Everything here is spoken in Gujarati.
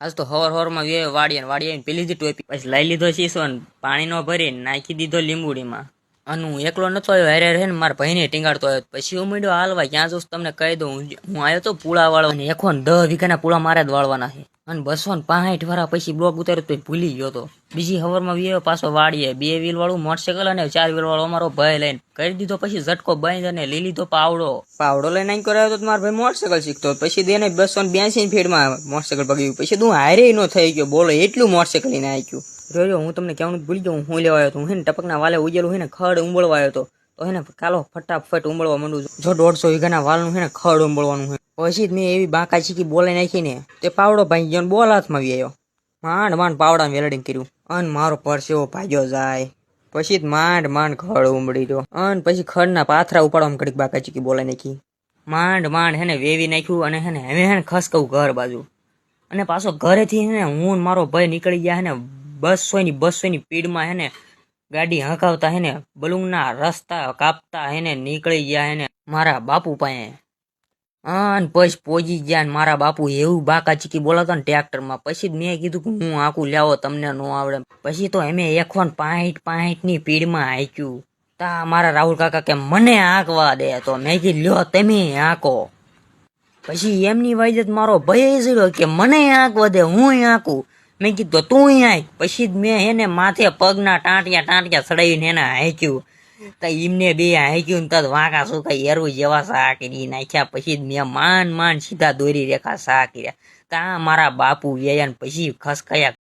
આજ તો હવારમાં વાડીએ પી લીધી ટોપી, પછી લઈ લીધો શીશો ને પાણીનો ભરીને નાખી દીધો લીંબુડીમાં. અને હું એકલો નતો આવ્યો, હારે રહે ને મારા ભાઈને ટીંગાડતો આવ્યો. પછી હું મીડ્યો હાલવા, ક્યાં જોઉં તમને કહી દઉં. હું આવ્યો તો પૂળા વાળો, અને 10 વીઘાના પૂળા મારે જ વાળવાના છે. અને 265 વાળા પછી બ્લોક ઉતાર્યો તો ભૂલી ગયો તો. બીજી હવારમાં વ્યો પાછો વાડીએ, 2 વ્હીલ વાળું મોટરસાઇકલ અને 4 વ્હીલ વાળો અમારો ભાઈ લઈને કરી દીધો. પછી ઝટકો બંધ અને લઈ લીધો પાવડો લઈને અહીં કરાવ્યો તો મારો ભાઈ મોટરસાઇકલ શીખતો. પછી તેને 282 ફીટમાં મોટરસાઇકલ પગડ્યું. પછી તું હારે નો થઈ ગયો, બોલો એટલું મોટરસાઇકલ લઈને આવી ગયું. હું તમને કહેવાનું ભૂલી ગયો, હું લેવા આવ્યો હતો. હું ટપકના વાલે ઉજેલું ને ખડ ઉંબળવા આવ્યો હતો. તો હે ને કાલો ફટાફટ ઉંબળવા માંડું. જો 150 વીઘાના વાલનું છે ને ખડ ઉંબળવાનું છે. પછી જ મેં એવી બાકા ચીકી બોલાઈ નાખીને તે પાવડો ભાઈ ગયો, બોલ હાથમાં આવી આવ્યો. માંડ પાવડાને વેલડિંગ કર્યું અને મારો પરસેવો ભાગ્યો જાય. પછી જ માંડ ખડ ઉંબળી ગયો. અને પછી ખડના પાથરા ઉપાડવામાં કડીક બાકા ચીકી બોલાઈ નાખી. માંડ હેને વેવી નાખ્યું. અને હેને હવે હેને ખસકવું ઘર બાજુ. અને પાછો ઘરેથી હેને હું મારો ભાઈ નીકળી ગયા હેને 200ની સ્પીડમાં હેને ગાડી હંકાવતા હેને બલુંગના રસ્તા કાપતા હેને નીકળી ગયા હેને મારા બાપુ પાસે. અને પછી પહોંચી ગયા ને મારા બાપુ એવું બાકા ચીકી બોલાવતા ને ટ્રેક્ટરમાં. પછી મેં કીધું કે હું આખું લાવો, તમને ન આવડે. પછી તો એમે 165ની સ્પીડમાં હાંક્યું. તા મારા રાહુલ કાકા કે મને હાંકવા દે, તો મેં કીધું લ્યો તમે હાંકો. પછી એમની વાજત મારો ભય જડ્યો કે મને હાંકવા દે, હું હાંકું. મેં કીધું તું હાંક. પછી જ મેં એને માથે પગના ટાંટિયા ચડાવીને એને હાંક્યું. તો એમને બે હાંક્યું ને તદ વાંકા સુકા એરવું જેવા સા કરી નાખ્યા. પછી જ મેં માંડ સીધા દોરી રેખા સા કર્યા. તા મારા બાપુ વ્યાયા. પછી ખસકાયા.